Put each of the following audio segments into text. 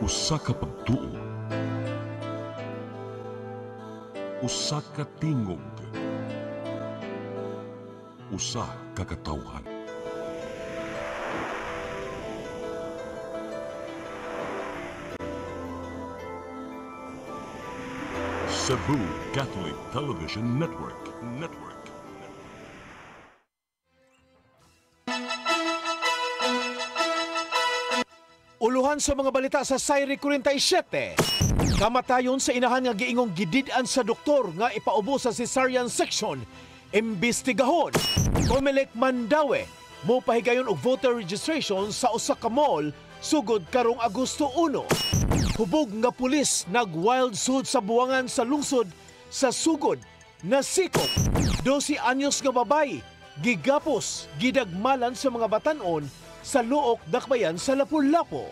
Usa ka pagtuo, usa ka tingog, usa ka katawhan. Cebu Catholic Television Network. Uluhan sa mga balita sa Sayri 47. Kamatayon sa inahan nga giingong gidid-an sa doktor nga ipaubo sa cesarean section. Imbestigahon. Comelec Mandaue mo pahigayon og voter registration sa usa ka mall sugod karong Agosto 1. Hubog nga pulis nag-wild sud sa buwangan sa lungsod sa sugod na sikop. 12 anyos nga babay gigapos gidagmalan sa mga batan-on sa Luok, Dakbayan sa Lapu-Lapu.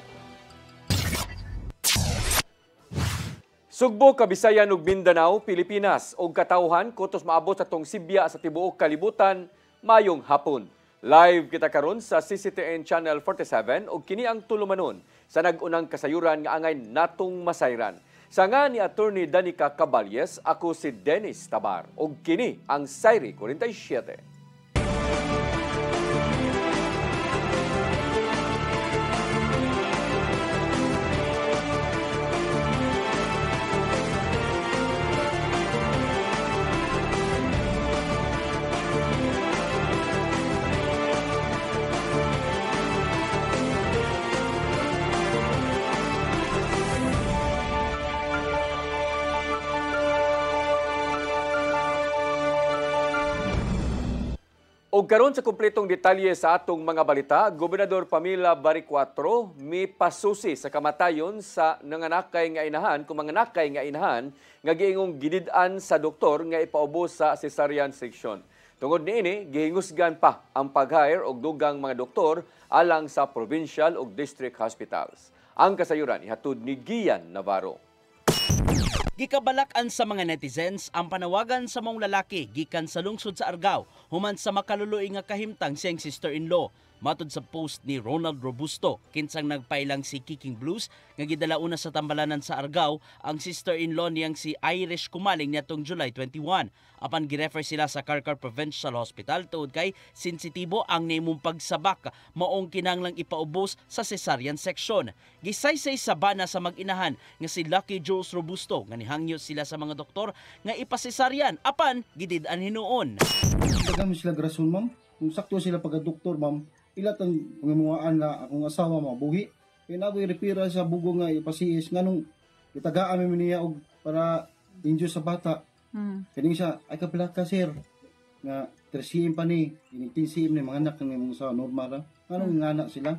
Sugbo, Kabisayan ug Mindanao, Pilipinas og katawhan kutos maabot sa tong Sibya sa tibuok kalibutan mayong hapon. Live kita karon sa CCTN Channel 47 ug kini ang tulumanon sa nag-unang kasayuran nga angay natong masayran. Sa nga ni Attorney Danica Caballes, ako si Dennis Tabar ug kini ang Sayri 47. Og karon sa kumpletong detalye sa atong mga balita, Gobernador Pamela Baricuatro mi pasusi sa kamatayon sa nanganakay nga inahan kung manganakay nga inahan nga giingong gidid-an sa doktor nga ipaubo sa cesarean section. Tungod niini, gihingusgan pa ang pag-hire og dugang mga doktor alang sa provincial ug district hospitals. Ang kasayuran ihatod ni Gian Navarro. Gikabalakan sa mga netizens ang panawagan sa mong lalaki gikan sa lungsod sa Argao human sa makaluluoy nga kahimtang siyang sister-in-law. Matod sa post ni Ronald Robusto, kinsang nagpailang si Kicking Blues nga gidala una sa tambalanan sa Argao ang sister-in-law niyang si Irish Kumaling niadtong July 21. Apan girefer sila sa Carcar Provincial Hospital tuod kay sensitibo ang nimong pagsabak maong kinahanglang ipaubos sa cesarean section. Gisaysay sa bana sa mag-inahan nga si Lucky Jules Robusto nga nihangyo sila sa mga doktor nga ipasesaryan apan gidid-an hinuon. Daghan sila grason, ma'am. Kung sakto sila pagka-doktor, ma'am, ilat ang pangamuhaan na akong asawa mabuhi. Kaya nagoy repira sa bugo nga ipasiis nganong itagaan mi niya og para injure sa bata. Kani siya ay kaplaka sir nga 3 pa ni initinsim ni mga anak ni mga sa normal. Anong nga anak sila?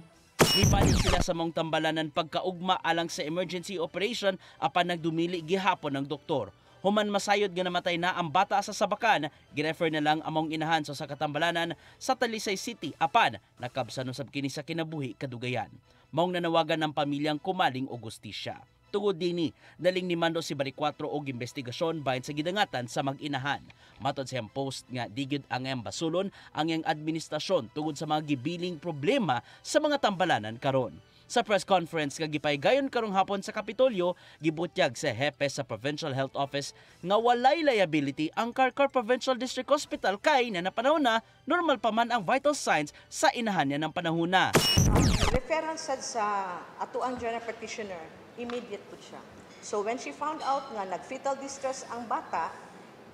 Nibalik sila sa mong tambalanan pagkaugma alang sa emergency operation apan nagdumili gihapon ng doktor. Human masayod nga namatay na ang bata sa sabakan, girefer na lang among inahan sa katambalanan sa Talisay City apan nakabsano sab kini sa kinabuhi kadugayan. Maong nanawagan ng pamilyang Kumaling og hustisya. Tungod dini, daling ni Mando si Baricuatro og investigasyon bahin sa gidangatan sa mag-inahan. Matod sa post nga digid ang basulon ang iyang administrasyon tungod sa mga gibiling problema sa mga tambalanan karon. Sa press conference nga gipaygayon karong hapon sa Kapitolyo, gibutyag sa hepe sa Provincial Health Office nga walay liability ang Carcar Provincial District Hospital kay na napanahon na normal pa man ang vital signs sa inahan niya ng panahon na. Reference sa atuang general practitioner, immediate po siya. So when she found out nga nag-fetal distress ang bata,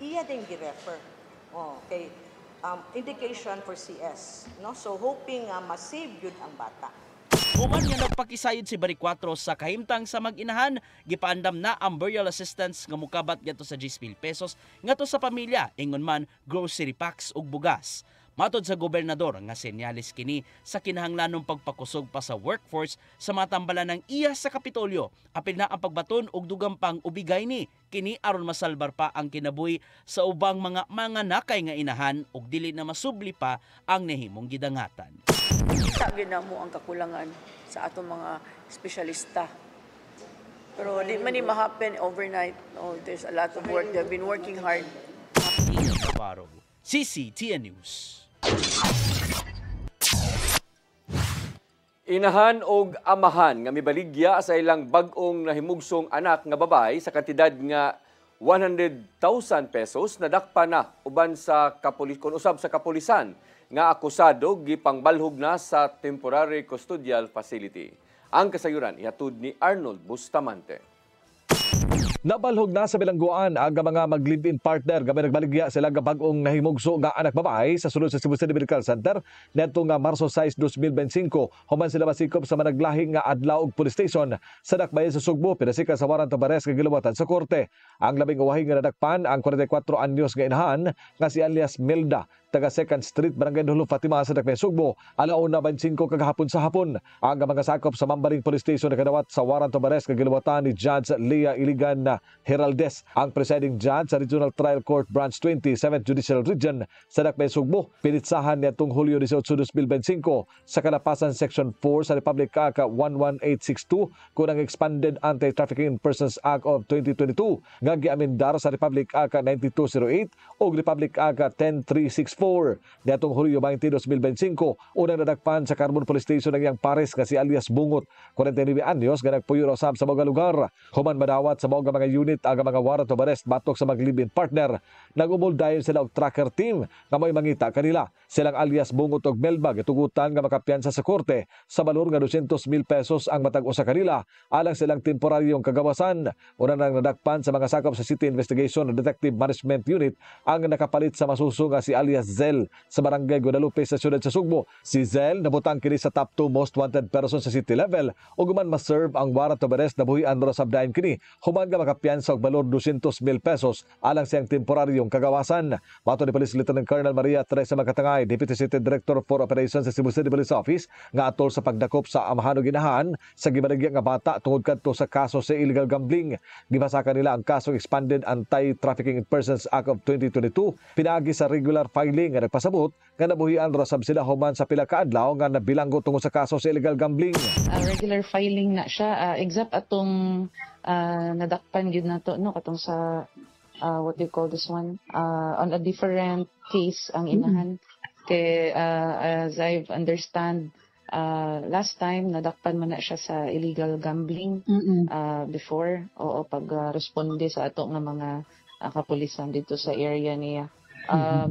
iya din gi-refer. Okay, indication for CS. No? So hoping ma-save yun ang bata. Human nga nagpakisayod si Baricuatro sa kahimtang sa mag-inahan, gipaandam na ang burial assistance nga mukabat ngadto sa 10,000 pesos ngadto sa pamilya ingon man grocery packs ug bugas. Matod sa gobernador nga senyalis kini sa kinahanglanong pagpakusog pa sa workforce sa mga tambalan ng iya sa Kapitolyo. Apil na ang pagbaton og dugang pang ubigay ni kini aron masalbar pa ang kinabuhi sa ubang mga nakay nga inahan ug dili na masubli pa ang nahimong gidangatan. Kita ginamo ang kakulangan sa atong mga espesyalista. Pero di man ni ma-happen overnight. There's a lot of work. They've been working hard. CCTN News. Inahan og amahan nga mibaligya sa ilang bag-ong nahimugsong anak nga babae sa kantidad nga 100,000 pesos nadakpa na uban sa kun usab sa kapulisan nga akusado gipangbalhog na sa temporary custodial facility. Ang kasayuran ihatod ni Arnold Bustamante. Nabalhog na sa bilangguan ang mga mag-live-in partner nga nagbaligya sila nga bag-ong nahimugso nga anak babae sa sulod sa Cebu City Medical Center neto nga Marso 6, 2025 human sila masikop sa managlahi nga adlaw og police station sa Dakbayan sa Sugbo pinasika sa warrant of arrest nga gilawatan sa korte. Ang labing uwahi nga nadakpan ang 44 anyos nga inahan nga si alias Milda taga 2nd Street, Barangay Dulo, Fatima sa Dakbayan Sugbo, alauna 25 kagahapon sa hapon. Ang mga sakop sa Mambaring Police Station nakadawat sa warrant of arrest nga gilawatan ni Judge Leah Iligan Heraldes, ang presiding judge sa Regional Trial Court Branch 20, 7th Judicial Region sa Dakbayan Sugbo. Pinitsahan niya itong Hulyo 18, 2025 sa Kalapasan Section 4 sa Republic Act 11862 kung ang Expanded Anti-Trafficking in Persons Act of 2022 nga giamendar sa Republic Act 9208 o Republic Act 10364. Niatong Hulyo 20, 2025 unang nadakpan sa Carbon Police Station ang iyang pares nga si alias Bungot, 49 anyos nga nagpuyo usab sa mga lugar. Human madawat sa mga unit ang mga warrant of arrest batok sa mag-live-in partner. Nag-umol dayon sila og tracker team nga may mangita kanila. Silang alias Bungot og Melba gitugutan nga makapiyansa sa korte sa balor nga 200,000 pesos ang matag usa kanila alang silang temporaryong kagawasan. Una nang nadakpan sa mga sakop sa City Investigation and Detective Management Unit ang nakapalit sa masuso nga si alias Zel sa Barangay Guadalupe sa siyudad sa Sugbo. Si Zel nabutang kini sa top 2 most wanted person sa city level ug man ma-serve ang warrant of arrest na buhian ra sabdayon kini human nga makapiyansa og balor 200,000 pesos alang siyang temporaryong kagawasan. Mato ni Police Lieutenant Colonel Maria Teresa Makatangay, Deputy City Director for Operations sa Cebu City Police Office, nga atol sa pagdakop sa amahan og inahan sa gibaligya nga bata tungod kadto sa kaso sa illegal gambling. Gibasaka nila ang kasong Expanded Anti-Trafficking in Persons Act of 2022 pinaagi sa regular filing nga nagpasabot nga nabuhian ra sab sila human sa pila ka adlaw nga nabilanggo tungod sa kaso sa illegal gambling. Regular filing na siya, exact atong nadakpan gyud nato no katong sa what do you call this one on a different case ang inahan kay as I understand last time nadakpan man na siya sa illegal gambling before o pag responde sa ato nga mga kapulisan dito sa area niya. A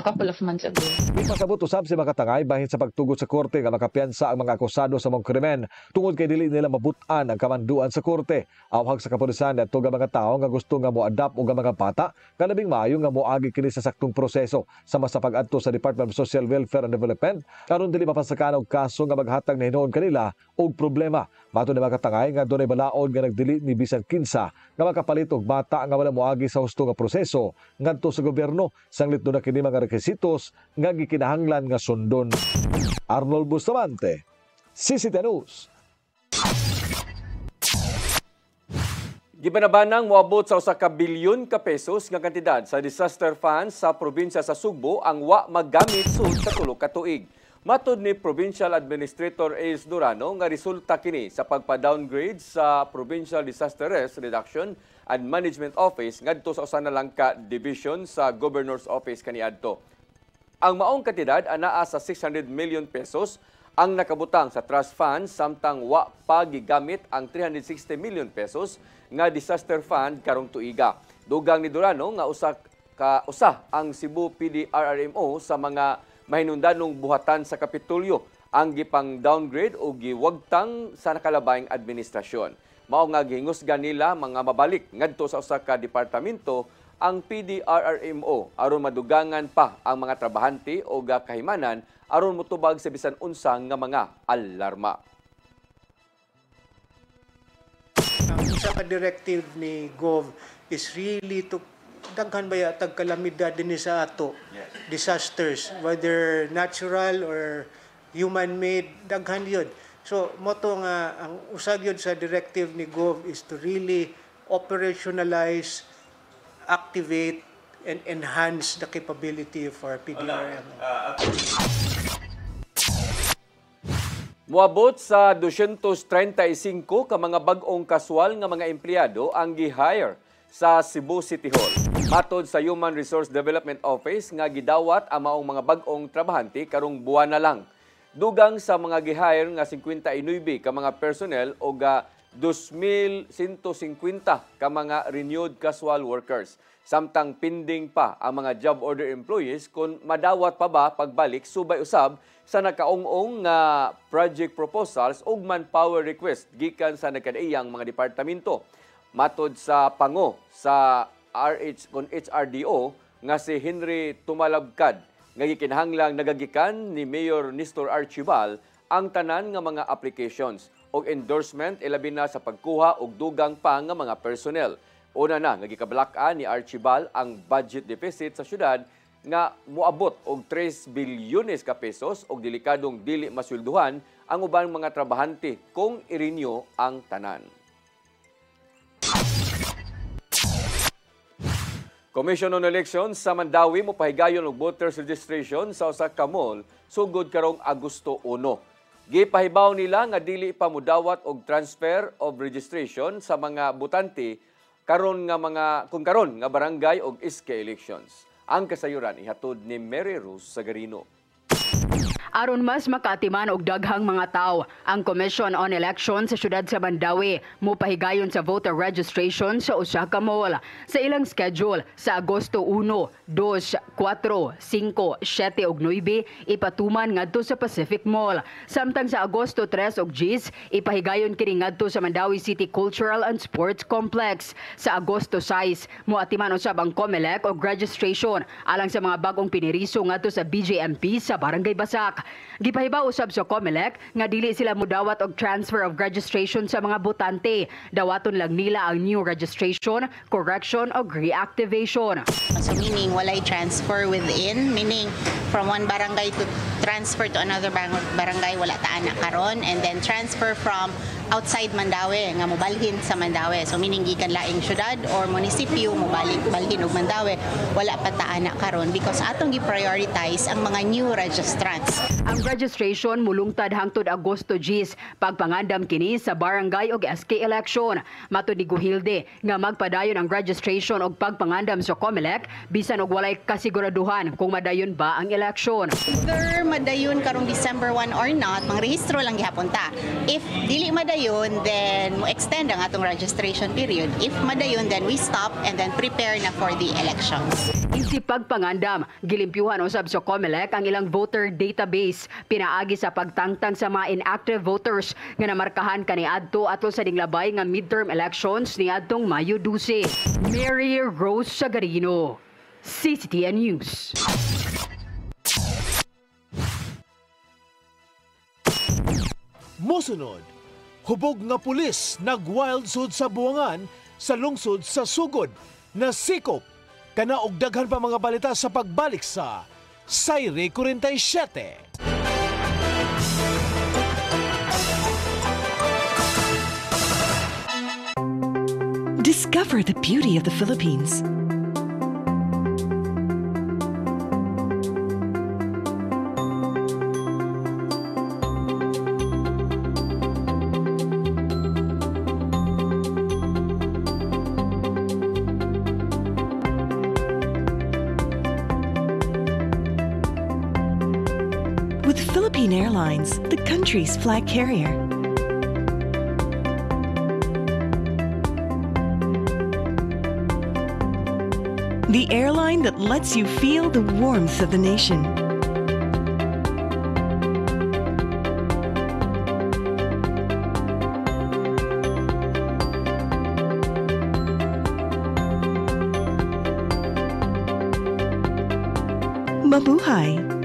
couple of months ago. Ipasabot usab si Makatangay bahin sa pagtugot sa korte nga makapiyansa ang mga akusado sa mga krimen tungod kay dili nila mabutan ang kamanduan sa korte. Awhag sa kapulisan adto nga mga tawo nga gusto nga mo-adapt og mga bata nga labing maayo nga moagi kini sa saktong proseso sama sa pag-adto sa Department of Social Welfare and Development karon dili mapasakan og kaso nga maghatag na hinuon kanila og problema. Mato ni Makatangay nga dunay balaod nga nagdili ni bisan kinsa nga makapalit og bata nga wala moagi sa husto nga proseso ngadto sa gobyerno sanglit do na kini mga requisitos nga gikinahanglan nga sundon. Arnold Bustamante, CCTV News. Gibanabanang moabot sa 1 bilyon ka pesos nga kantidad sa disaster funds sa probinsya sa Sugbo ang wa magamit sud sa tulo ka tuig. Matod ni Provincial Administrator Ace Durano nga resulta kini sa pagpa-downgrade sa Provincial Disaster Risk Reduction and Management Office ngadto sa usa na lang ka division sa Governor's Office kaniadto. Ang maong kantidad anaa sa 600 million pesos ang nakabutang sa trust funds samtang wa pa gigamit ang 360 million pesos nga disaster fund karong tuiga. Dugang ni Durano nga usa ang Cebu PDRRMO sa mga mahinungdanong buhatan sa Kapitolyo ang gipang downgrade o giwagtang sa nakalabayng administrasyon. Mao nga gihingusgan nila mga mabalik ngadto sa usa ka departamento ang PDRRMO aron madugangan pa ang mga trabahante o kahimanan aron motubag sa bisan unsang nga mga alarma. Ang isa ka directive ni Gov is really to daghan ba tag kalamidad din sa ato, disasters, whether natural or human-made, daghan yun. So, moto nga, ang usag yun sa directive ni Gov is to really operationalize, activate, and enhance the capability of our PDRM. Moabot sa 235 ka mga bag-ong kaswal nga mga empleyado ang gi-hire sa Cebu City Hall. Matod sa Human Resource Development Office nga gidawat ang maong mga bag-ong trabahante karong buwan na lang. dugang sa mga gihire nga 59 ka mga personnel o 2,150 ka mga renewed casual workers. Samtang pending pa ang mga job order employees kung madawat pa ba pagbalik subay usab sa nakaong-ong nga project proposals ug manpower request gikan sa nagkadaiyang mga departamento. Matod sa pango sa HRDO nga si Henry Tumalabkad nga gikinahanglang nagagikan ni Mayor Nestor Archibal ang tanan nga mga applications og endorsement ilabi na sa pagkuha og dugang pa nga mga personnel. Una na, nagikabalakan ni Archibal ang budget deficit sa syudad nga muabot og 3 bilyones ka pesos og delikadong dili maswelduhan ang ubang mga trabahante kung i-renew ang tanan. Commission on Elections sa Mandawi mopahigayon og voters registration sa usa ka mall sugod karong Agosto 1. Gipahibaw nila nga dili pa mudawat og transfer of registration sa mga botante karon nga barangay og SK elections. Ang kasayuran ihatod ni Mary Rose Sagarino. Aron mas makaatiman og daghang mga tawo, ang Commission on Elections sa siyudad sa Mandawi mopahigayon sa voter registration sa usa ka mall. Sa ilang schedule sa Agosto 1, 2, 4, 5, 7 ug 9 ipatuman ngadto sa Pacific Mall. Samtang sa Agosto 3 ug 10 ipahigayon kini ngadto sa Mandawi City Cultural and Sports Complex. Sa Agosto 6 moatiman usab ang COMELEC og registration alang sa mga bagong piniriso ngadto sa BJMP sa Barangay Basak. Gipahibaw usab sa COMELEC nga dili sila mudawat og transfer of registration sa mga botante. Dawaton lang nila ang new registration, correction o reactivation. So meaning walay transfer within, meaning from one barangay to transfer to another barangay wala ta ana karon, and then transfer from outside Mandawi nga mobalhin sa Mandawi. So meaning gikan laing syudad or munisipyo mobalhin og Mandawi wala pa ta ana karon because atong gi-prioritize ang mga new registrants. Ang registration mulungtad hangtod Agosto 10 pagpangandam kini sa barangay og SK election. Matud ni Guhilde nga magpadayon ang registration og pagpangandam sa COMELEC bisan og walay kasiguraduhan kung madayon ba ang election. Whether madayon karong December 1 or not, mangrehistro lang gihapon ta. If dili madayon, then mo extend ang atong registration period. If madayon, then we stop and then prepare na for the elections. Isip pagpangandam, gilimpyuhan usab sa COMELEC ang ilang voter database pinaagi sa pagtangtang sa mga inactive voters nga namarkahan kaniadto atol sa dinglabay nga midterm elections niadtong Mayo 12. Mary Rose Sagarino, CCTN News. Mosunod, hubog nga pulis nag-wild sud sa buwangan sa lungsod sa Sugod na sikop kana og daghan pa mga balita sa pagbalik sa Sayre 47. Discover the beauty of the Philippines. With Philippine Airlines, the country's flag carrier. The airline that lets you feel the warmth of the nation. Mabuhay!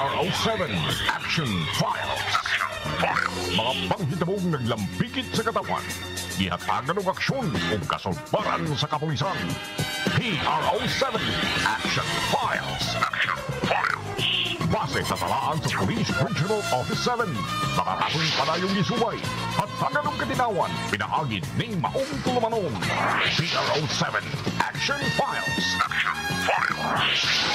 PRO7 Action Files. Mga panghitabong naglambikit sa katawan, gihatagan ng aksyon o kasulbaran sa kapulisan. PRO7 Action Files. Base sa talaan sa Police Regional Office 7, nakatapong panayong isuway at taganong katinawan, pinaagid ng maong tulumanon. PRO7 Action Files.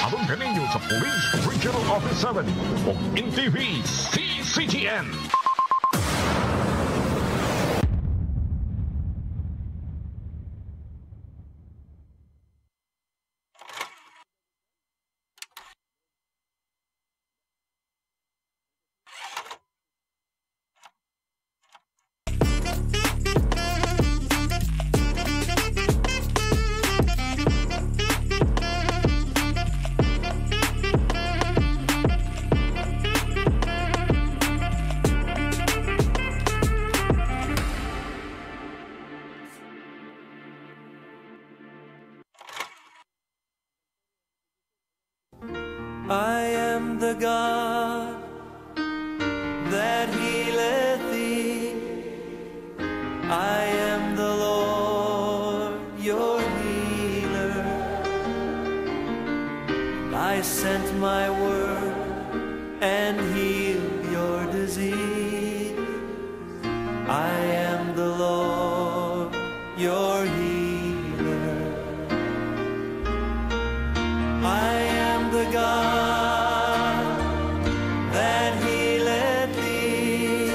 Abang kaninyo sa Police Regional Office 7 o NTV CCTN. I am the God that healeth thee. I am the Lord, your healer. I sent my word and healed your disease. I am the Lord, your healer. I am the God that healeth thee.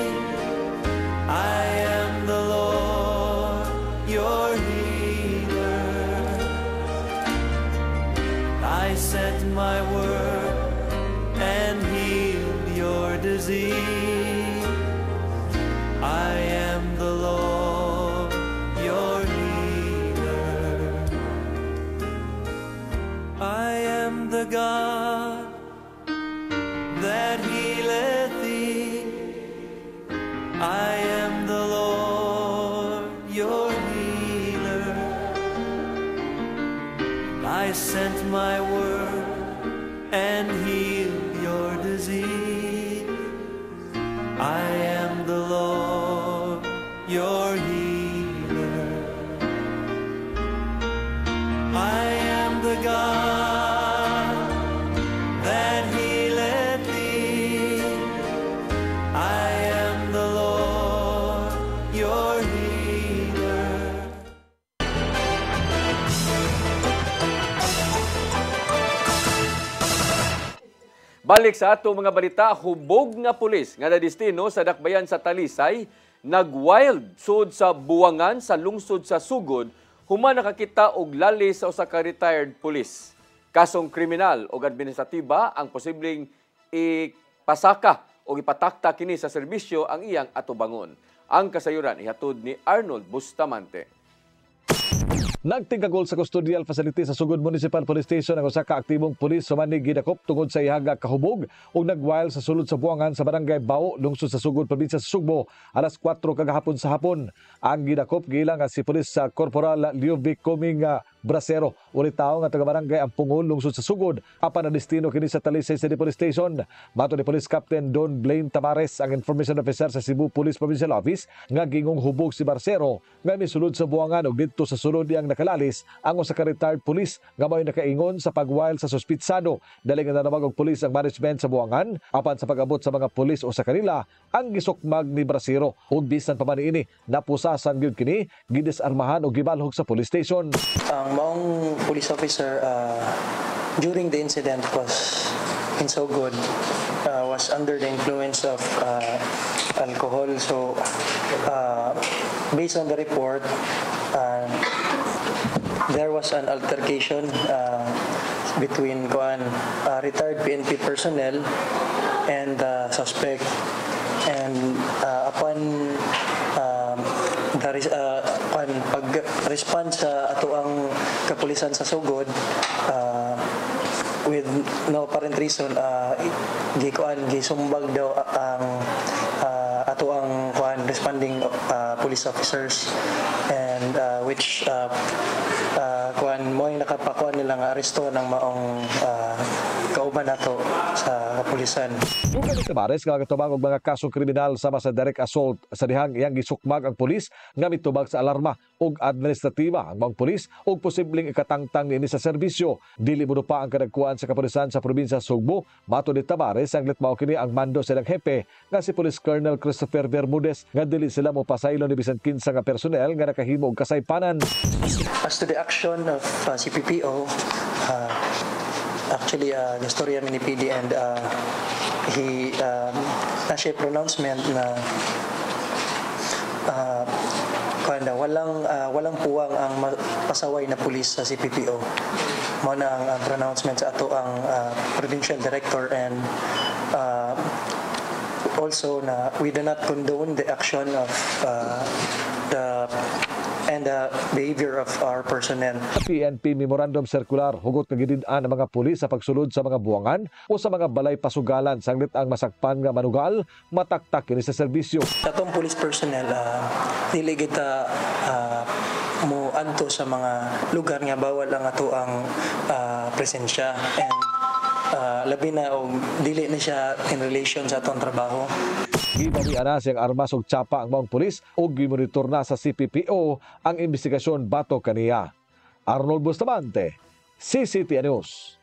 I am the Lord, your healer. I sent my word and healed your disease. I am the Lord, your healer. I am the God that healeth thee. I am the Lord, your healer. I sent my word and healed your disease. I am the Lord, your healer. I am the God that healeth thee. I am the Lord, your healer. Balik sa ato mga balita, hubog nga pulis nga nadistino sa dakbayan sa Talisay, nag-wild sud sa buwangan sa lungsod sa Sugod, human nakakita og lali sa usa ka retired pulis. Kasong kriminal o administratiba ang posibleng ipasaka o ipatakta kini sa serbisyo ang iyang atubangon. Ang kasayuran ihatod ni Arnold Bustamante. Nagtingkagol sa custodial facility sa Sugod Municipal Police Station ang usa ka aktibong pulis sumani gidakop tungod sa ihaga kahubog ug nagwild sa sulod sa buwangan sa barangay Bao, lungsod sa Sugod, probinsya sa Sugbo, alas 4 kagahapon sa hapon. Ang gidakop gilang si Pulis Corporal Liovic Coming Bracero, uri tao nga taga barangay ang Pungol, lungsod sa Sugod, apan na destino kini sa Talisay City Police Station. Mato ni Police Captain Don Blaine Tamares, ang Information Officer sa Cebu Police Provincial Office, nga gingong hubog si Bracero nga misulod sa buwangan ug didto sa sulod yang nakalalis ang usa ka retired police nga mao'y nakaingon sa pagwild sa suspitsado. Dali nga nanawag og pulis ang management sa buwangan apan sa pag-abot sa mga pulis o sa kanila ang gisukmag ni Bracero. Ug bisan pa man ini napusasan gyud kini, gidisarmahan ug gibalhog sa police station. Ang maong police officer during the incident was in Sogod was under the influence of alcohol. So based on the report, there was an altercation between retired PNP personnel and the suspect, and upon pag-respond sa atoang kapulisan sa Sogod, with no apparent reason, gisumbag daw ang atoang responding police officers, and which mo yung nakapakuan nila nga aresto ng maong kauban nato sa kapulisan. Dugan ni Tavares nga katubang og mga kasong kriminal sama sa direct assault sa dihang iyang gisukmag ang pulis nga mitubag sa alarma ug administratiba ang mga pulis ug posibleng ikatangtang niini sa serbisyo. Dili mo pa ang kadagkuan sa kapulisan sa probinsya Sugbo. Mato ni Tavares ang litmao kini ang mando silang hepe nga si Police Colonel Christopher Bermudez nga dili sila mo pasaylo ni bisan kinsa nga personel nga nakahimo og kasaypanan. As to the action of CPPO, actually the story ni PD and he nasa pronouncement na walang puwang ang pasaway na pulis sa CPPO. Mo na ang pronouncement sa ato ang provincial director and also na we do not condone the action of the behavior of our personnel. PNP Memorandum Circular hugot nga gidid-an ang mga pulis sa pagsulod sa mga buwangan o sa mga balay pasugalan sanglit ang masakpan nga manugal mataktak kini sa serbisyo. Atong police personnel dili kita mo adto sa mga lugar nga bawal ang ato ang presensya and labi na og dili na siya in relation sa atong trabaho. Gibawi ana siyang armas ug tsapa ang mga pulis ug gimonitor na sa CPPO ang investigasyon batok kaniya. Arnold Bustamante, CCTN News.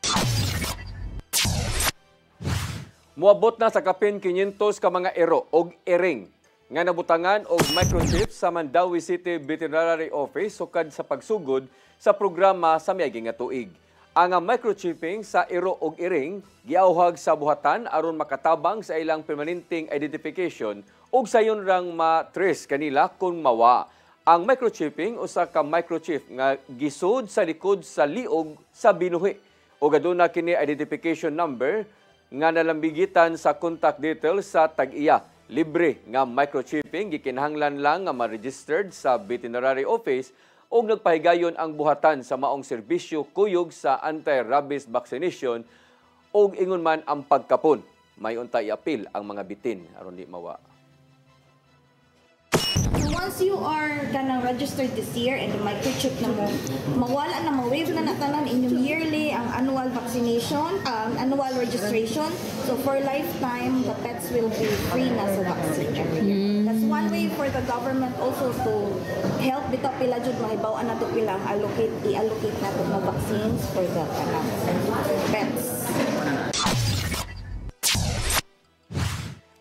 Muabot na sa kapin 500 ka mga ero og iring nga nabutangan og microchip sa Mandawi City Veterinary Office sukad sa pagsugod sa programa sa miaging nga tuig. Ang microchipping sa iro og iring giauhag sa buhatan aron makatabang sa ilang permanenteng identification ug sayon rang ma-trace kanila kung mawa. Ang microchipping usa ka microchip nga gisud sa likod sa liog sa binuhi ug aduna kini identification number nga nalambigitan sa contact details sa tag-iya. Libre nga microchipping gikinahanglan lang nga ma-registered sa veterinary office og nagpahigayon ang buhatan sa maong serbisyo kuyog sa anti-rabies vaccination og ingon man ang pagkapon. May untay apil ang mga bitin aron di mawa. Once you are kanang registered this year and the microchip na mo, mawala na ma-waive na natanan inyong yearly ang annual vaccination, annual registration. So for lifetime, the pets will be free na sa vaccine every year. That's one way for the government also to help bitaw pila jud mahibawaan nato pila i-allocate nato na vaccines for the pets.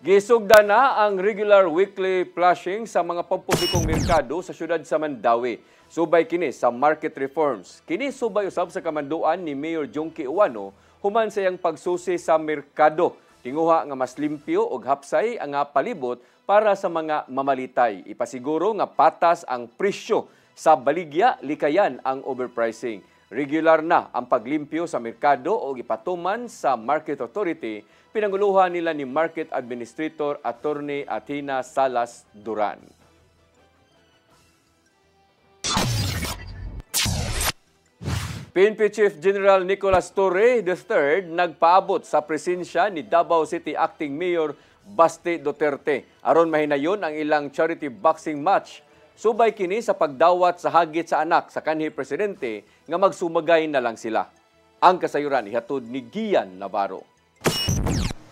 Gisugda na ang regular weekly flushing sa mga pampublikong merkado sa syudad sa Mandawi. Subay kini sa market reforms. Kini subay usab sa kamanduan ni Mayor Junkie Uwano human sa iyang pagsusi sa merkado. Tinguha nga mas limpyo ug hapsay ang palibot para sa mga mamalitay. Ipasiguro nga patas ang presyo sa baligya, likayan ang overpricing. Regular na ang paglimpyo sa merkado o ipatuman sa Market Authority, pinanguluhan nila ni Market Administrator Attorney Athena Salas Duran. PNP Chief General Nicolas Torre III nagpaabot sa presensya ni Davao City Acting Mayor Baste Duterte aron mahinayon ang ilang charity boxing match. Subay kini sa pagdawat sa hagit sa anak sa kanhi presidente nga magsumagay na lang sila. Ang kasayuran ihatod ni Gian Navarro.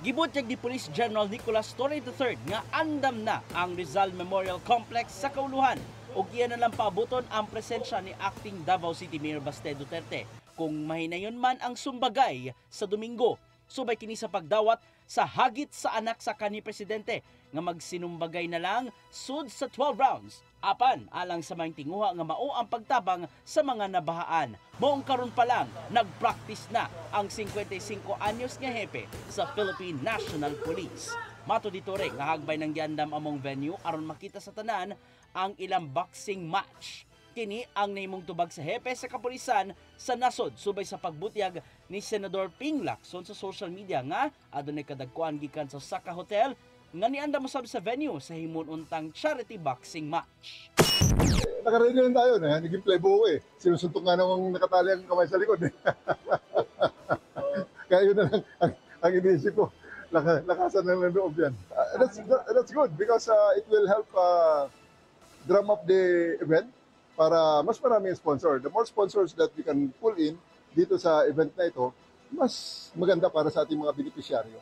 Gibutyag ni Police General Nicolas Torre III nga andam na ang Rizal Memorial Complex sa Kauluhan ug iyan na lang paabuton ang presensya ni Acting Davao City Mayor Baste Duterte kung mahinayon man ang sumbagay sa Domingo. Subay kini sa pagdawat sa hagit sa anak sa kanhi presidente nga magsinumbagay na lang sud sa 12 rounds. Apan alang sa mga tinguha nga mao ang pagtabang sa mga nabahaan. Moong karon pa lang nagpractice na ang 55 anyos nga hepe sa Philippine National Police. Mato dito rin nga hagbay ng giandam among venue aron makita sa tanan ang ilang boxing match. Kini ang naimong tubag sa hepe sa kapulisan sa nasod subay sa pagbutyag ni Senador Ping Lacson sa social media nga adunay kadagkuan gikan sa Saka Hotel nga nianda mo sa venue sa himununtang charity boxing match. Nakaready na tayo na, naging playboy eh. Sinusuntok nga nung nakatali ang kamay sa likod eh. Kaya yun na lang ang inisip ko. Lakasan na ng loob yan. That's good because it will help drum up the event para mas maraming sponsor. The more sponsors that we can pull in dito sa event na ito, mas maganda para sa ating mga benepisyaryo.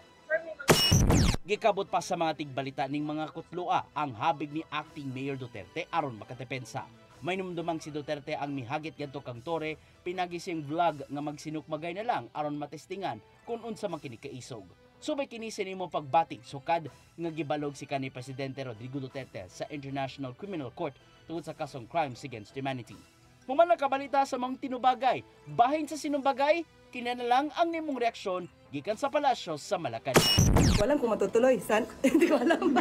Gikabot pa sa mga tigbalita ning mga kutlua ang habig ni Acting Mayor Duterte aron makadepensa. May numdumang si Duterte ang mihagit gadto kang tore pinagising vlog nga magsinukmagay na lang aron matestingan kung unsa man kini kaisog. Subay kini sa nimo pagbati sukad nga gibalog si kanhi Presidente Rodrigo Duterte sa International Criminal Court tungod sa kasong crimes against humanity. Human nakabalita sa mga tinubagay, bahin sa sinumbagay, kinanalang ang nimong reaksyon gikan sa palasyo sa Malacanang. Hindi ko alam kung matutuloy. Hindi ko alam.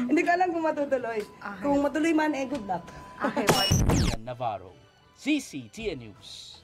Hindi ko alam kung matutuloy. Kung matuloy man, good luck. Ian Navarro, CCTN News.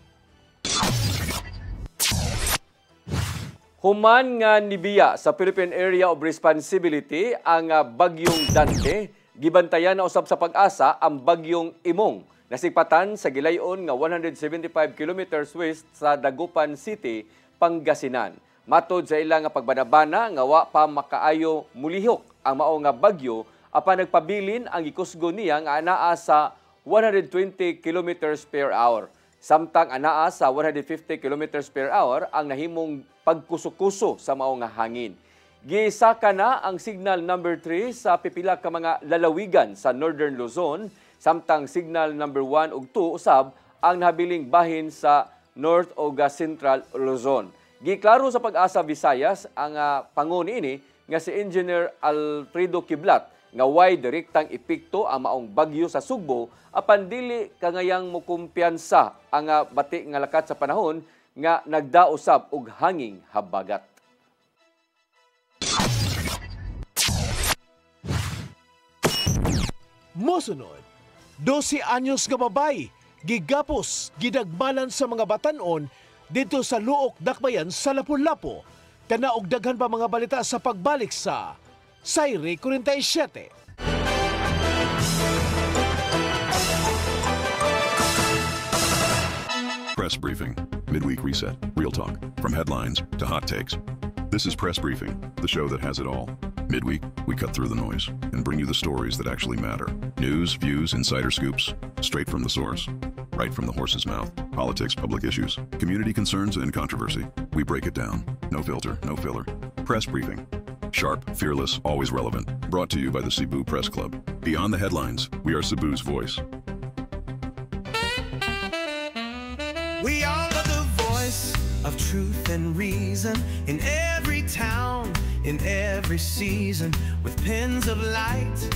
Human nga nibiya sa Philippine Area of Responsibility ang bagyong Dante, gibantayan na usab sa pag-asa ang bagyong Imong. Nasigpatan sa gilayon nga 175 kilometers west sa Dagupan City, Pangasinan. Matod sa ilang nga pagbanabana nga wa pa makaayo mulihok ang mao nga bagyo apan nagpabilin ang ikusgo niya nga anaa sa 120 kilometers per hour. Samtang anaa sa 150 kilometers per hour ang nahimong pagkuso-kuso sa mao nga hangin. Gisaka na ang signal number 3 sa pipila ka mga lalawigan sa Northern Luzon, samtang signal number 1 ug 2 usab ang nahabiling bahin sa North ug Central Luzon. Giklaro sa Pag-asa Visayas ang panguni ini nga si Engineer Alfredo Kiblat nga way direktang epekto ang maong bagyo sa Sugbo apan dili kangayang mokumpiyansa ang bati nga lakat sa panahon nga nagdausab og hanging habagat. Mosunod, 12 anyos nga babay, gigapos, gidagmalan sa mga batanon dito sa Luok, Dakbayan sa Lapu-Lapu. Kanaog daghan pa mga balita sa pagbalik sa Sayri 47. Press Briefing. Midweek Reset. Real talk. From headlines to hot takes. This is Press Briefing, the show that has it all. Midweek, we cut through the noise and bring you the stories that actually matter. News, views, insider scoops, straight from the source. Right from the horse's mouth. Politics, public issues, community concerns, and controversy. We break it down. No filter, no filler. Press Briefing. Sharp, fearless, always relevant. Brought to you by the Cebu Press Club. Beyond the headlines, we are Cebu's voice. We are the voice of truth and reason in every town, in every season, with pens of light.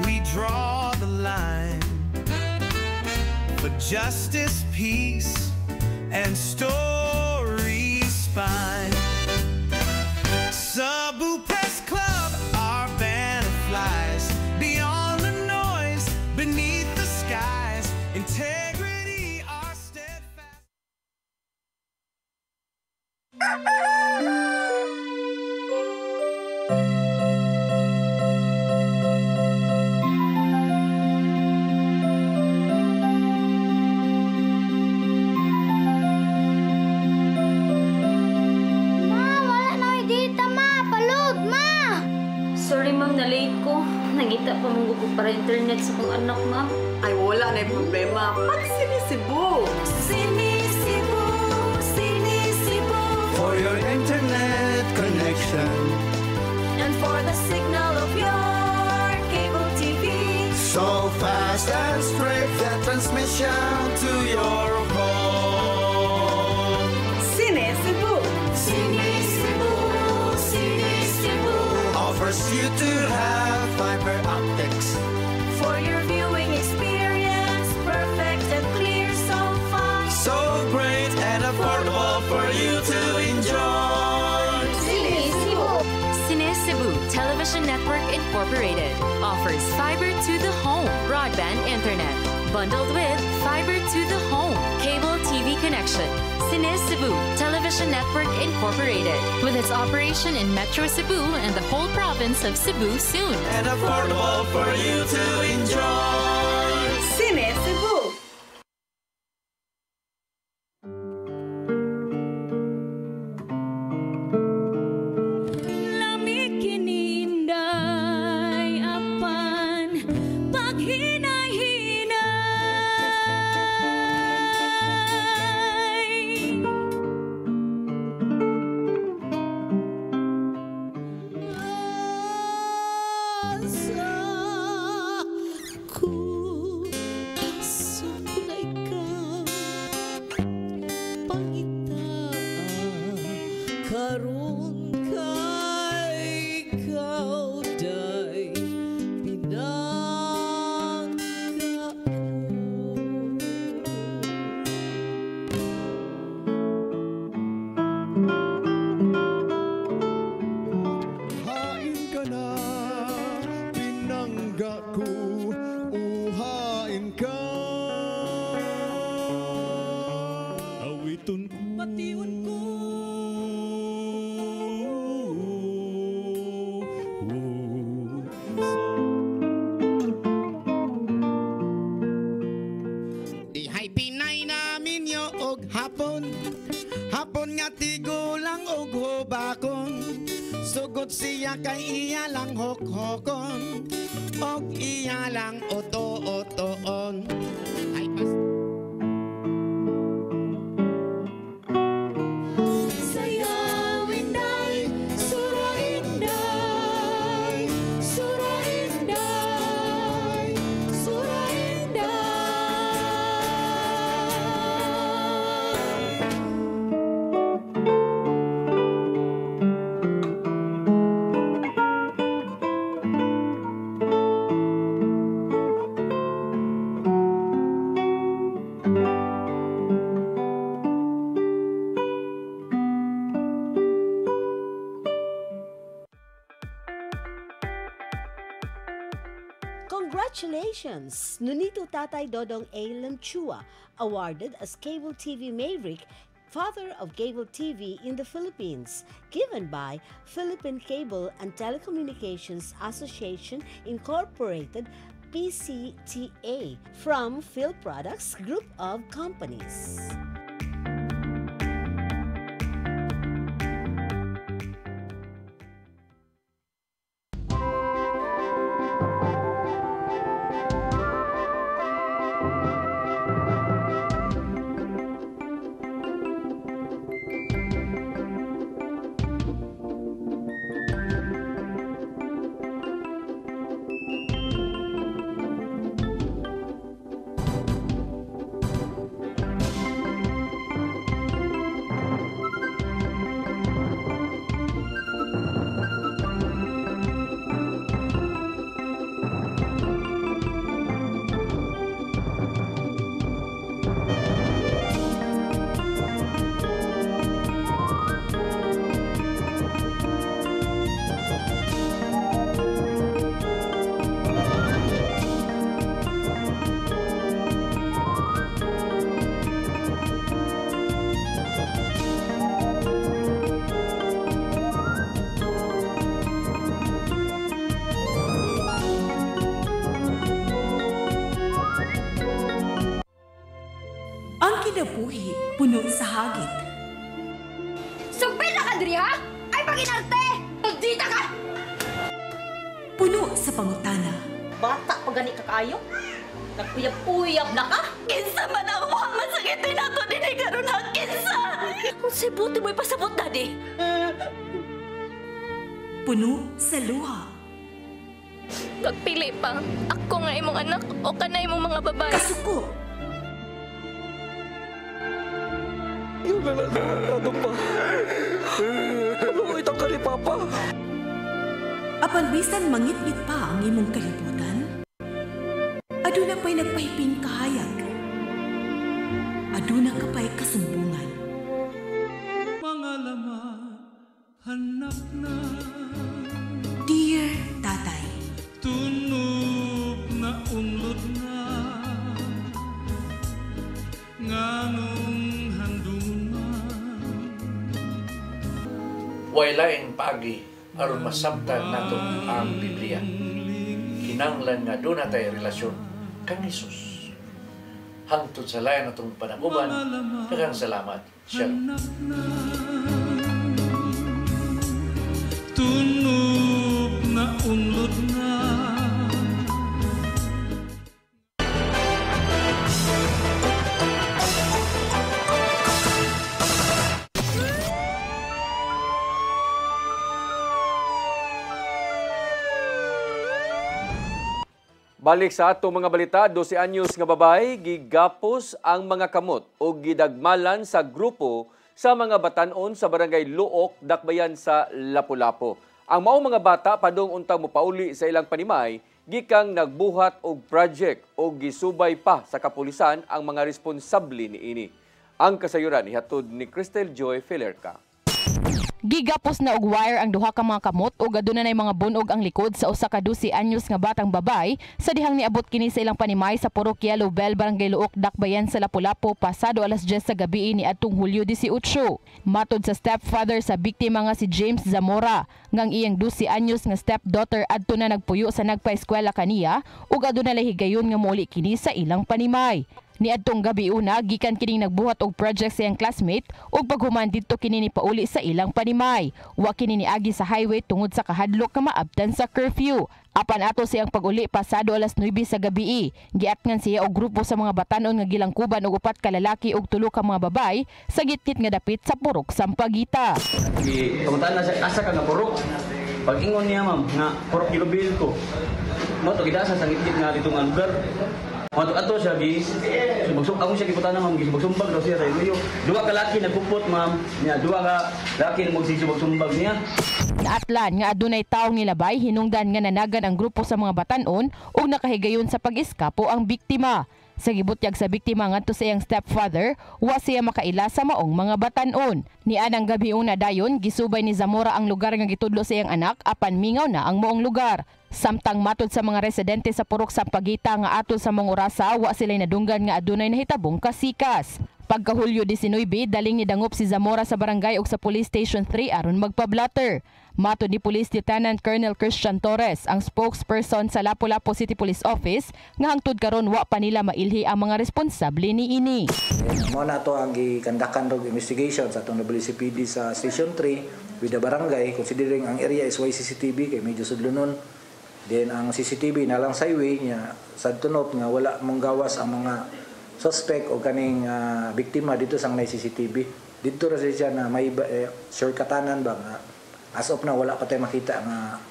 We draw the line for justice, peace, and stories spine. Cebu Press Club, our banner flies beyond the noise, beneath the skies. Integrity, our steadfast. Nangita pa mong gusto para internet sa kong anak, ma'am. Ay, wala na yung problema. Pag Sinisibu! Sinisibu, Sinisibu, for your internet connection And for the signal of your cable TV. so fast and straight, the transmission to your home. Sinisibu! Sinisibu, Sinisibu offers you to have fiber optics For your viewing experience, perfect and clear so far. so great and affordable for you to enjoy. Cine Cebu Television Network Incorporated offers fiber to the home broadband internet bundled with fiber to the home cable TV connection. Cine Cebu Television Network Incorporated with its operation in Metro Cebu and the whole province of Cebu soon. And affordable for you to enjoy. Sinisibu! Lamig kininday apan paghinay-hinay aron kay ikaw day Hain ka na, pinangga ko, uhain ka. Awiton ko, patiwan ko. Ihay Pinay namin yo og hapon, hapon nga tigulang og hubakon. Sugod siya kay iya lang hokhokon, og iya lang oto-otoon. Ay pas Sayawin day, surain day, surain day, surain day. Congratulations! Nunito Tatay Dodong A. Lamchua, awarded as Cable TV Maverick, Father of Cable TV in the Philippines, given by Philippine Cable and Telecommunications Association Incorporated, PCTA, from Phil Products Group of Companies. Ang kinabuhi, puno sa hagit. Sugpil na ka, Dri, ha? Ay, paginarte! Magdita ka! Puno sa pangutana. Bata pa gani ka kayo? Nagpuyab-puyab na ka? Kinsa man ang mga masakitin ako din ay karoon ang kinsa! Kung si buti mo'y pasabot, Daddy. Puno sa luha. Pagpili pa, ako nga imong anak o kanay imong mga babae. Kasuko. Yung ano pa? Ano itong ka ni Papa? Apan bisan mangit-ngit pa ang imong kalibutan, aduna pa'y nagpahiping kahayag. Aduna ka pa'y kasumbungan. Mga laman, hanap na. Dear Tatay, Tunog na unlod na. Nganong Waylaing pagi aron masabtan nato ang Biblia. Kinahanglan nga doon natay relasyon kang Hesus. Hangtod sa layan natong panaguban, daghang salamat. Shalom. Tunog na unlod na. Balik sa atong mga balita, 12 anyos nga babae gigapos ang mga kamot o gidagmalan sa grupo sa mga batanon sa barangay Luok, Dakbayan sa Lapu-Lapu. Ang maong mga bata padung untang mopauli sa ilang panimay, gikang nagbuhat og project o gisubay pa sa kapulisan ang mga responsable niini. Ang kasayuran ihatod ni Cristel Joy Felerca. Gigapos na og wire ang duha ka mga kamot ug aduna nay mga bunog ang likod sa usa ka 12 anyos nga batang babay sa dihang niabot kini sa ilang panimay sa Parokya Lubel, Barangay Luok, Dakbayan sa Lapu-Lapu pasado alas 10 sa gabi ni adtong Hulyo 18. Matod sa stepfather sa biktima nga si James Zamora, ngang iyang 12 anyos nga stepdaughter adto na nagpuyo sa nagpaeskwela kaniya ug aduna lay higayon nga muli kini sa ilang panimay. Niadtong gabi una, gikan kining nagbuhat og project sa iyang classmate ug paghuman didto kini ni pauli sa ilang panimay. Wa kini niagi sa highway tungod sa kahadlok nga maabtan sa curfew. Apan ato siyang pag-uli pasado alas 9 sa gabi, giatngan siya og grupo sa mga batanon nga gilangkuban og 4 ka lalaki ug 3 ka mga babay sa gitgit nga dapit sa Purok Sampaguita. Pamuntahan na siya, asa ka nga Purok? Pag-ingon niya ma'am, nga Purok Gilubil ko. Mo to gidasa sa gitgit nga dito nga lugar. Ato siya ako siya giputan na ma'am, gisubag-sumbag daw siya sa iyo. Duwa ka laki nagpupot ma'am, niya duwa ka laki magsisubag-sumbag niya. Naatlan nga adunay tawong nilabay, hinungdan nga nanagan ang grupo sa mga batanon ug nakahigayon sa pag-eskapo ang biktima. Sa gibutyag sa biktima ngadto sa iyang stepfather, wa siya makaila sa maong mga batanon. Nianang gabi una dayon, gisubay ni Zamora ang lugar nga gitudlo sa iyang anak apan mingaw na ang moong lugar. Samtang matod sa mga residente sa Purok Sampaguita nga atol sa mga orasa, wa sila'y nadunggan nga adunay nahitabong kasikas. Pagka Hulyo 19, daling nidangop si Zamora sa barangay ug sa Police Station 3 aron magpa-blatter. Matod ni Police Lieutenant Colonel Christian Torres, ang spokesperson sa Lapu-Lapu City Police Office, nga hangtod karon wa pa nila mailhi ang mga responsable niini. Mo na to ang gikandakan og investigation sa atong WCPD sa Station 3 with the barangay, considering ang area is YCCTV kay medyo sudlunon. Then ang CCTV na lang sa highway niya sa tunot nga wala mong gawas ang mga suspect o kaning biktima dito sang may CCTV. Dito ra siya na may shortcutanan ba nga as of na wala pa tay makita nga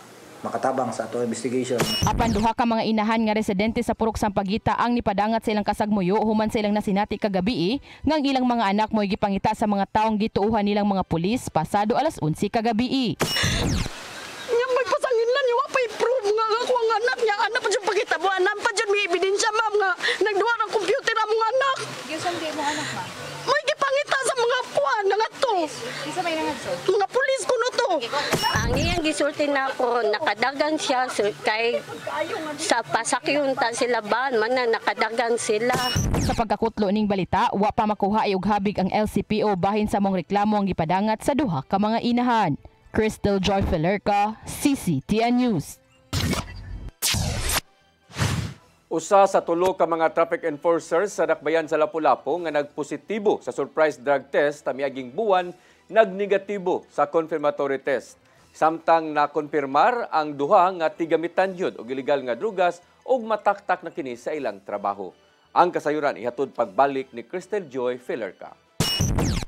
makatabang sa ato investigation. Apan duha ka mga inahan nga residente sa Purok Sampaguita ang nipadangat sa ilang kasagmuyo human sa ilang nasinati kagabi ngang ilang mga anak mo'y gipangita sa mga taong gituuhan nilang mga pulis pasado alas 11 kagabi. Pa-prove nga ako ang anak niya. Anak pa dyan pagkitabo. Anak pa dyan may ebidensya, ma'am, nga nagduwa ng computer ang mga anak. Gisang di mo anak, ma'am? May gipangita sa mga kuwan, nga to. Isa may nangadso? Mga pulis ko no to. Ang iyang gisulti na ako, nakadagan siya kay sa pasakyon ta sila ba, man na nakadagan sila. Sa pagkakutlo ning balita, wa pa makuha og habig ang LCPO bahin sa mong reklamo ang gipadangat sa duha ka mga inahan. Cristel Joy Felerca, CCTN News. Usa sa tulo ka mga traffic enforcers sa Dakbayan sa Lapu-Lapu nga nagpositibo sa surprise drug test miaging buwan, nagnegatibo sa confirmatory test. Samtang nakonfirmar ang duha nga tigamitan yun og illegal nga drugas ug mataktak na kini sa ilang trabaho. Ang kasayuran ihatod pagbalik ni Cristel Joy Felerca.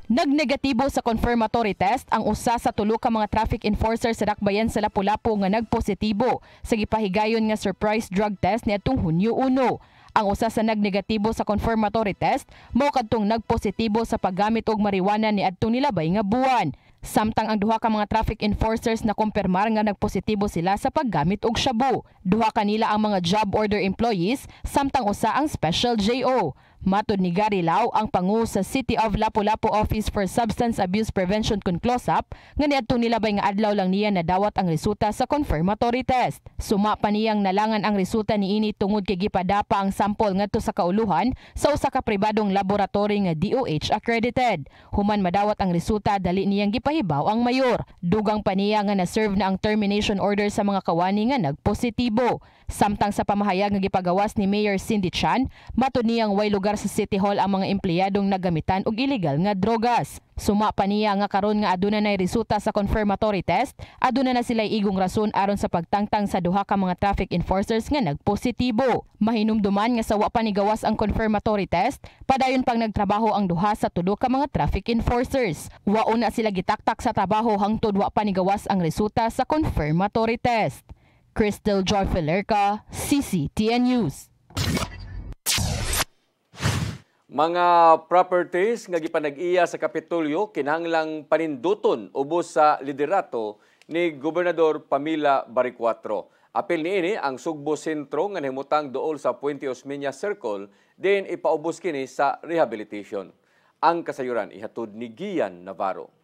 Nagnegatibo sa confirmatory test ang usa sa tulo ka mga traffic enforcer sa Dakbayan sa Lapu-Lapu nga nagpositibo sa gipahigayon nga surprise drug test niadtong Hunyo 1. Ang usa sa nagnegatibo sa confirmatory test mao kadtong nagpositibo sa paggamit og marijuana niadtong nilabay nga buwan. Samtang ang duha ka mga traffic enforcers na kumpirmar nga nagpositibo sila sa paggamit og shabu. Duha kanila ang mga job order employees samtang usa ang special JO. Matod ni Gary Lau, ang pangu sa City of Lapu-Lapu Office for Substance Abuse Prevention CONCLOSAP, nga niadtong nilabay nga adlaw lang niya nadawat ang resulta sa confirmatory test. Suma pa niyang nalangan ang resulta niini tungod kay gipadapa ang sample ngadto sa kauluhan sa usa ka pribadong laboratory nga DOH accredited. Human madawat ang resulta, dali niyang gipahibaw ang mayor. Dugang pa niya nga na-serve na ang termination order sa mga kawani nga nagpositibo. Samtang sa pamahayag nga gipagawas ni Mayor Cindy Chan, matod niyang way lugar sa City Hall ang mga empleyadong nagamitan og illegal nga drogas. Suma pa niya nga karon nga aduna nay resulta sa confirmatory test, aduna na sila igong rason aron sa pagtangtang sa duha ka mga traffic enforcers nga nagpositibo. Mahinumduman nga sa wa pa ni gawas ang confirmatory test, padayon pang nagtrabaho ang duha sa tulo ka mga traffic enforcers. Wa una sila gitaktak sa trabaho hangtod wa pa ni gawas ang resulta sa confirmatory test. Cristel Joy Felerca, CCTN News. Mga properties nga gipanag-iya sa Kapitolyo kinahanglang paninduton ubos sa liderato ni Gobernador Pamela Baricuatro. Apil niini ang Sugbo Sentro nga nahimutang duol sa Puente Osmeña Circle din ipaubos kini sa rehabilitation. Ang kasayuran ihatod ni Gian Navarro.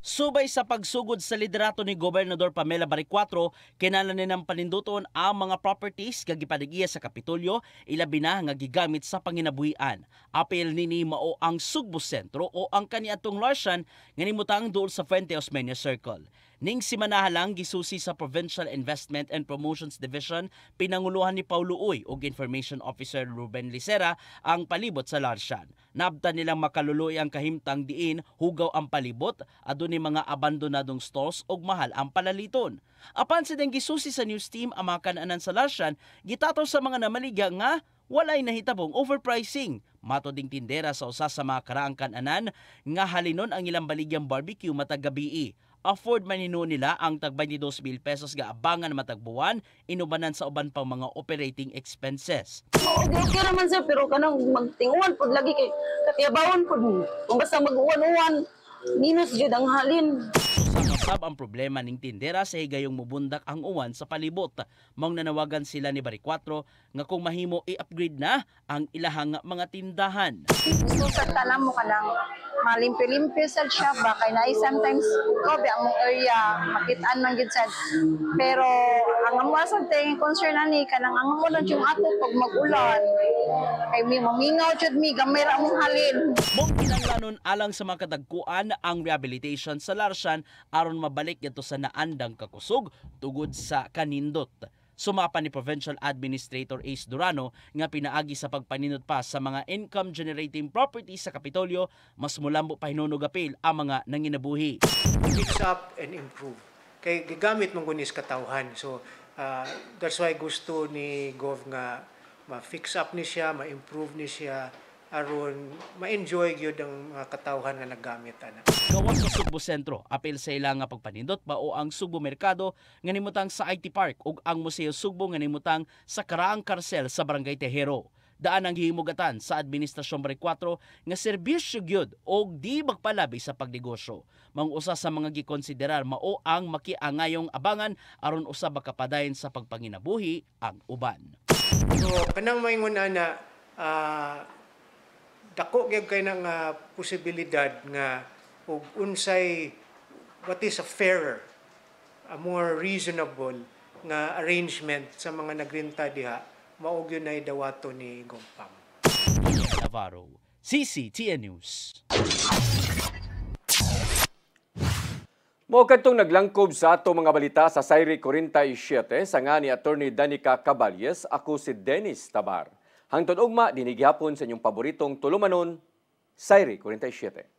Subay sa pagsugod sa liderato ni Gobernador Pamela Baricuatro, kinahanglan ng paninduton ang mga properties nga gipanag-iya sa Kapitolyo, ilabi na nga gigamit sa panginabuhian. Apil nini mao ang Sugbo Sentro o ang kaniadtong Larsian nga nimutang duol sa Puente Osmeña Circle. Ning simanaha lang gisusi sa Provincial Investment and Promotions Division pinanguluhan ni Paulo Uy ug Information Officer Ruben Licera ang palibot sa Larsian. Nabtan nilang makaluluoy ang kahimtang diin hugaw ang palibot adto ni mga abandonadong stores ug mahal ang palaliton. Apan sa ding gisusi sa news team ang mga kan-anan sa Larsian, gitato sa mga namaliga nga walay nahitabong overpricing. Mato ding tindera sa usa sa mga karaang kan-anan nga halinon ang ilang baligyang barbecue matag gabii. Afford man nila ang tag 22,000 pesos ga abangan matagbuwan, inubanan sa uban pang mga operating expenses. Okay naman sir, pero kanang magtinguan pod lagi kay katiyabawon pod mo. Kung basta mag-uwan-uwan, minus jud ang halin. Usab ang problema ning tindera sa higayong mubundak ang uwan sa palibot. Mong nanawagan sila ni Baricuatro nga kung mahimo i-upgrade na ang ilahang mga tindahan. Gusto sa tanan mo kanang malimpi-limpi sad siya ba kay naay sometimes kobe ang mong area makitaan man gid sad. Pero ang amo sa ting concern ani kanang ang amo lang yung ato pag mag-ulan. Kay mi mamingaw jud mi gamay ra mong halin. Mong kinahanglanon alang sa mga kadagkuan ang rehabilitation sa Larsian aron mabalik ito sa naandang kakusog tugod sa kanindot. Sumapa ni Provincial Administrator Ace Durano nga pinaagi sa pagpaninot pa sa mga income-generating properties sa Kapitolyo, mas mulambo pa hinunugapil ang mga nanginabuhi. Fix up and improve. Kay gigamit mong gunis katawhan. So that's why gusto ni Gov nga ma-fix up ni siya, ma-improve ni siya, aron ma-enjoy gyud ang mga katawhan nga naggamit ana. Gawas sa Sugbo Sentro, apil sa ilang nga pagpanindot mao ang Sugbo Merkado nga nimutang sa IT Park ug ang Museo Sugbo nga nimutang sa Karaang Karsel sa Barangay Tejero. Daan ang gihimugatan sa Administrasyon Baricuatro nga serbisyo gyud og di magpalabi sa pagnegosyo. Mang-usa sa mga gikonsiderar mao ang makiangayong abangan aron usab makapadayon sa pagpanginabuhi ang uban. So kanang moingon ana dako gyud kay nang posibilidad nga ug unsay what is a fairer, a more reasonable nga arrangement sa mga nagrenta diha mao gyud nay dawato ni Gompam. Navarro, CCTN News. Mao kadtong naglangkob sa ato mga balita sa Sayri 47 sa nga ni Attorney Danica Caballes, ako si Dennis Tabar. Hangtod ugma dinig hapon sa inyong paboritong tulumanon, Sayri 47.